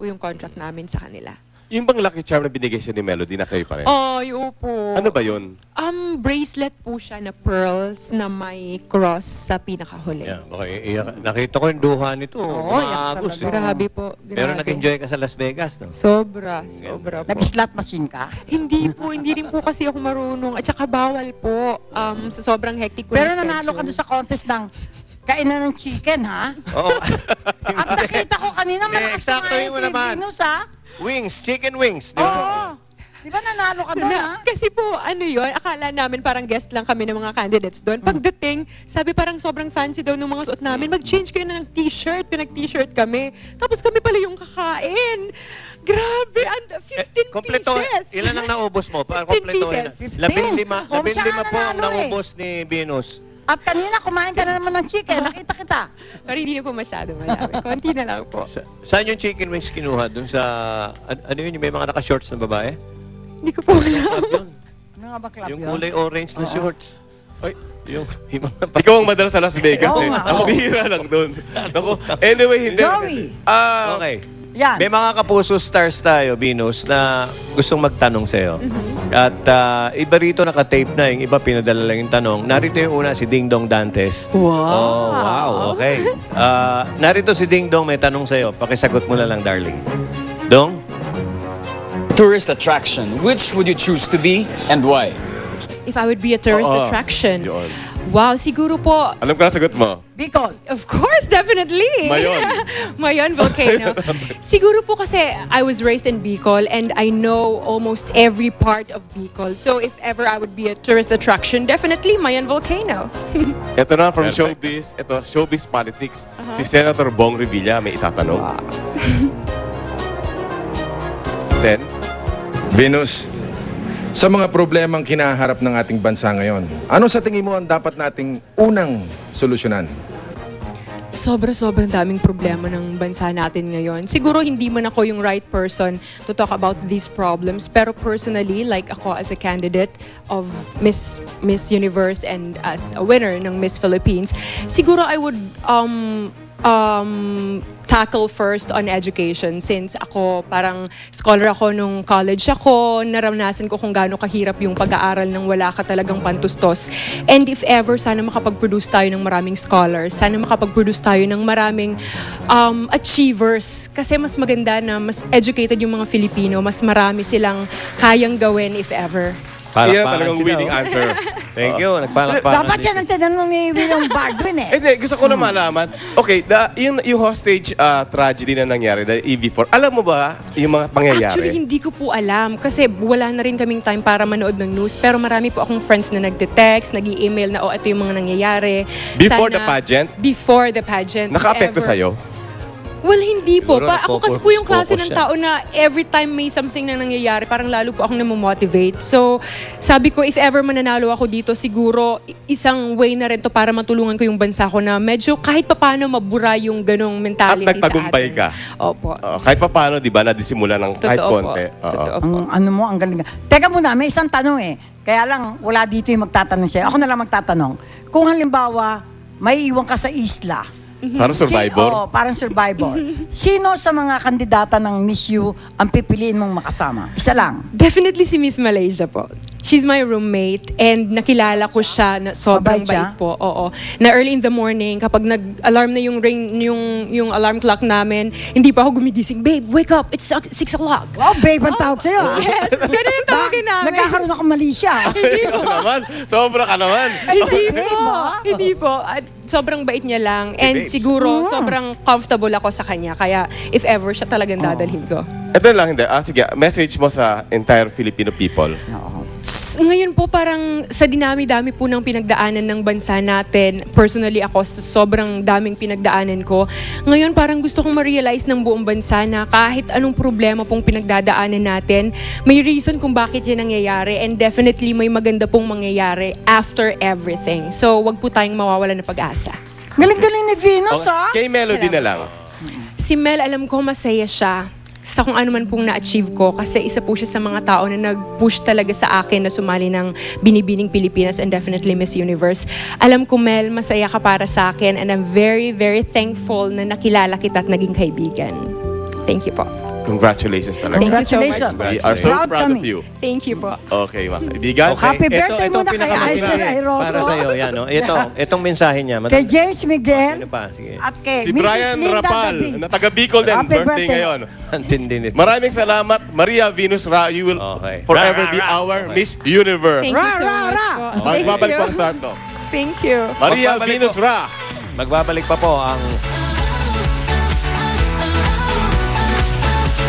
po yung contract namin sa kanila. Yung bang lucky charm na binigay siya ni Melody, nasa iyo pa rin? Ay, opo. Ano ba yun? Bracelet po siya na pearls na may cross sa pinakahuli. Yeah, okay. Nakita ko yung duha nito. Oo, Maagos. yak Grabe po. Grabe. Pero nag-enjoy ka sa Las Vegas, no? Sobra po. Nag-slot machine ka? Hindi rin po kasi ako marunong. At saka bawal po sa sobrang hectic po. Pero ng nanalo ka schedule. doon sa contest ng kainan ng chicken, ha? Oo. At nakita ko kanina malakas Eksakto kumain mo si naman. Venus, ha? Wings, chicken wings. Di Oo. ba? Di ba nanalo ka doon, ha? Kasi po, ano yun, akala namin parang guest lang kami ng mga candidates doon. Pagdating, sabi parang sobrang fancy daw ng mga suot namin. Mag-change kayo na ng t-shirt. Pinag-t-shirt kami. Tapos kami pala yung kakain. Grabe, and 15 Kompleto. pieces. Ilan ang naubos mo? Para 15 kompleto. pieces. 15 Oh, siya nga po ang nanalo eh. naubos ni Venus. At kanina kumain ka na naman ng chicken. Nakita kita. Pero hindi na po masyado marami. Konti na lang po. Saan yung chicken wings kinuha? Doon sa, ano yun, may mga naka-shorts na babae? Hindi ko po alam. Club yun. Ano nga ba club Yung yun? kulay orange na shorts. Ay, yung mga Ikaw ang madalas sa Las Vegas Oo eh. nga, Ako oo. bihira lang doon. Ako, anyway, hindi. Joey. Okay. Yan. May mga kapuso stars tayo, Venus, na gustong magtanong sa'yo. At iba rito naka-tape na, yung iba pinadala lang yung tanong. Narito yung una, si Ding Dong Dantes. Wow. Oh, wow. Okay. Narito si Ding Dong, may tanong sa'yo. Pakisagot mo na lang, darling. Dong? Tourist attraction, which would you choose to be and why? If I would be a tourist Oo. attraction. Yun. Wow, siguro po, Alam ko na sagot mo. Bicol. of course, definitely. Mayon. Mayon volcano. Siguro po kasi I was raised in Bicol and I know almost every part of Bicol. So if ever I would be a tourist attraction, definitely Mayon volcano. Ito na, from Perfect. showbiz. Ito, showbiz politics. Si Senator Bong Revilla may itatanong. Sen? Venus, sa mga problemang kinaharap ng ating bansa ngayon, ano sa tingin mo ang dapat nating unang solusyonan? Sobrang daming problema ng bansa natin ngayon. Siguro hindi man ako yung right person to talk about these problems, pero personally, like ako as a candidate of Miss Universe and as a winner ng Miss Philippines, siguro I would tackle first on education since ako parang scholar ako nung college ako, naranasan ko kung gaano kahirap yung pag-aaral nang wala ka talagang pantustos. And if ever, sana makapag-produce tayo ng maraming scholars, sana makapag-produce tayo ng maraming achievers. Kasi mas maganda na mas educated yung mga Filipino, mas marami silang kayang gawin if ever. Yan Palakpakan talagang sila, winning oh. answer. Thank you. Nagpalakpakan. Dapat yan ang tinanong ni William Baldwin, eh. Hindi, gusto ko na malaman. Okay, yung hostage tragedy na nangyari, the EV4, alam mo ba yung mga pangyayari? Actually, hindi ko po alam kasi wala na rin kaming time para manood ng news. Pero marami po akong friends na nagte-text, nag-i-email na, ito yung mga nangyayari. Before the pageant? Before the pageant. if Naka-apekto ever. sa'yo? Well, hindi po. Siguro Ako kasi po yung klase nag-focus ng siya. tao na every time may something na nangyayari, parang lalo po akong namomotivate. So, sabi ko, if ever mananalo ako dito, siguro isang way na rin to para matulungan ko yung bansa ko na medyo kahit papano mabura yung ganong mentality At nagtagumpay sa atin. ka. Opo. Kahit pa paano, di ba, nadisimula ng kahit Totoo po. konti. Oo. Totoo po. Ang ano mo, ang galing. Teka muna, may isang tanong eh. Kaya lang, wala dito yung magtatanong siya. Ako na lang magtatanong. Kung halimbawa, may iwan ka sa isla. Parang survivor? Oo, parang survivor. Sino sa mga kandidata ng Miss You ang pipiliin mong makasama? Isa lang. Definitely si Miss Malaysia po. She's my roommate and nakilala ko siya na sobrang Mabait siya? bait po. Oo. Na early in the morning, kapag nag-alarm na yung ring, yung alarm clock namin, hindi pa ako gumigising. Babe, wake up! It's 6 o'clock! Wow, babe, ang tawag sa'yo. ah. Yes! Ganun yung tawagin namin. Nagkakaroon ako mali siya. Ito naman. Sobra ka naman. Hindi Babe, po. ah. Hindi po. At sobrang bait niya lang. And babe. siguro, sobrang comfortable ako sa kanya. Kaya, if ever, siya talagang dadalhin ko. Ito lang, hindi. Sige, message mo sa entire Filipino people. Ngayon po parang sa dinami-dami po ng pinagdaanan ng bansa natin, personally ako, sa sobrang daming pinagdaanan ko, ngayon parang gusto kong ma-realize ng buong bansa na kahit anong problema pong pinagdadaanan natin, may reason kung bakit yan nangyayari and definitely may maganda pong mangyayari after everything. So wag po tayong mawawala ng pag-asa. Galing-galing ni Venus, ah. Kay Melody na lang. Si Mel, alam ko masaya siya sa kung ano man pong na-achieve ko kasi isa po siya sa mga tao na nag-push talaga sa akin na sumali ng Binibining Pilipinas and definitely Miss Universe. Alam ko, Mel, masaya ka para sa akin and I'm very, very thankful na nakilala kita at naging kaibigan. Thank you po. Congratulations talaga. Thank you so much. Congratulations. We are so Proud proud of kami. you. Thank you po. Okay, mga kaibigan. Happy birthday Ito muna kay pinakamahirap Aisel Airoso. para sa iyo yan, no? Itong mensahe niya. Kay James Sino Miguel pa? Sige. at kay Si Mrs. Brian Linda Rapal, David. na taga Bicol din, Happy birthday birthday. ngayon. Antindi nito. Maraming salamat, Maria Venus Ra. You will Okay. forever Ra, be ra, ra. our Okay. Miss Universe. Thank you Ra, so ra, much ra. po. Magbabalik po ang start no. Thank you. Maria Magbabalik Venus po. Ra. Magbabalik pa po ang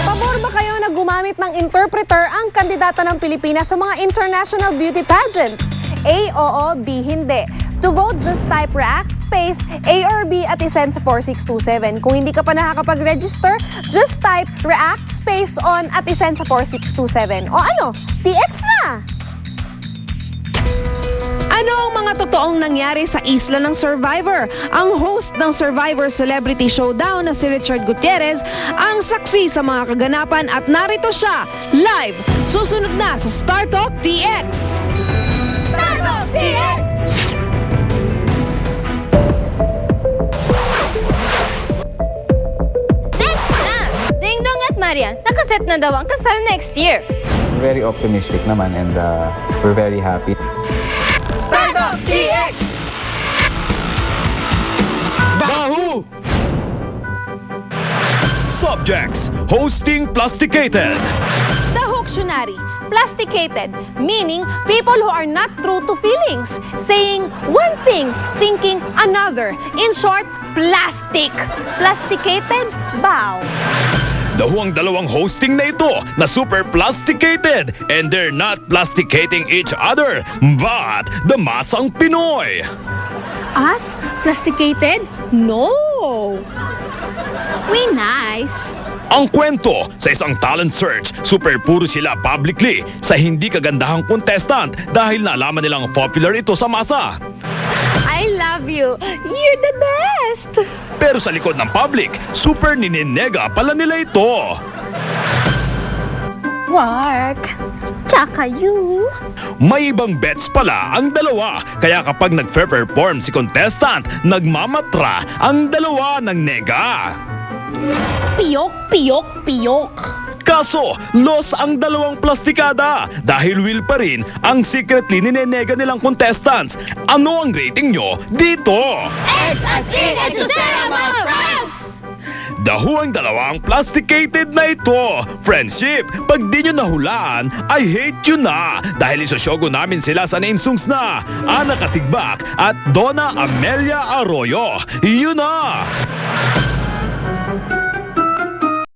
Pabor ba kayo na gumamit ng interpreter ang kandidata ng Pilipinas sa mga international beauty pageants? A, oo, B, hindi. To vote, just type react space A or B at isend sa 4627. Kung hindi ka pa nakakapag-register, just type react space on at isend sa 4627. O ano, TX na! Ano ang mga totoong nangyari sa isla ng Survivor? Ang host ng Survivor Celebrity Showdown na si Richard Gutierrez ang saksi sa mga kaganapan at narito siya, live, susunod na sa Star Talk TX! Star Talk TX! Next na! Ding Dong at Marian, nakaset na daw ang kasal next year. Very optimistic naman and we're very happy. Bahu! Subjects, hosting plasticated. The Hoctionary, plasticated, meaning people who are not true to feelings, saying one thing, thinking another. In short, plastic. Plasticated, bow. Dahuang dalawang hosting na ito na super plasticated and they're not plasticating each other but the masang Pinoy. Us? Plasticated? No! We nice. Ang kwento sa isang talent search, super puro sila publicly sa hindi kagandahang contestant dahil nalaman nilang popular ito sa masa. I love you. You're the best. Pero sa likod ng public, super nininega pala nila ito. Work. Tsaka you. May ibang bets pala ang dalawa, kaya kapag nag-perform si contestant, nagmamatra ang dalawa ng nega. Piyok, piyok, piyok. Kaso, loss ang dalawang plastikada dahil will pa rin ang secretly ninenega nilang contestants. Ano ang rating nyo dito? X as in Echosera, mga friends! Dahuang dalawang plasticated na ito. Friendship, pag di nyo nahulaan, I hate you na. Dahil isosyogo namin sila sa name songs na Ana Katigbak at Donna Amelia Arroyo. Yun na!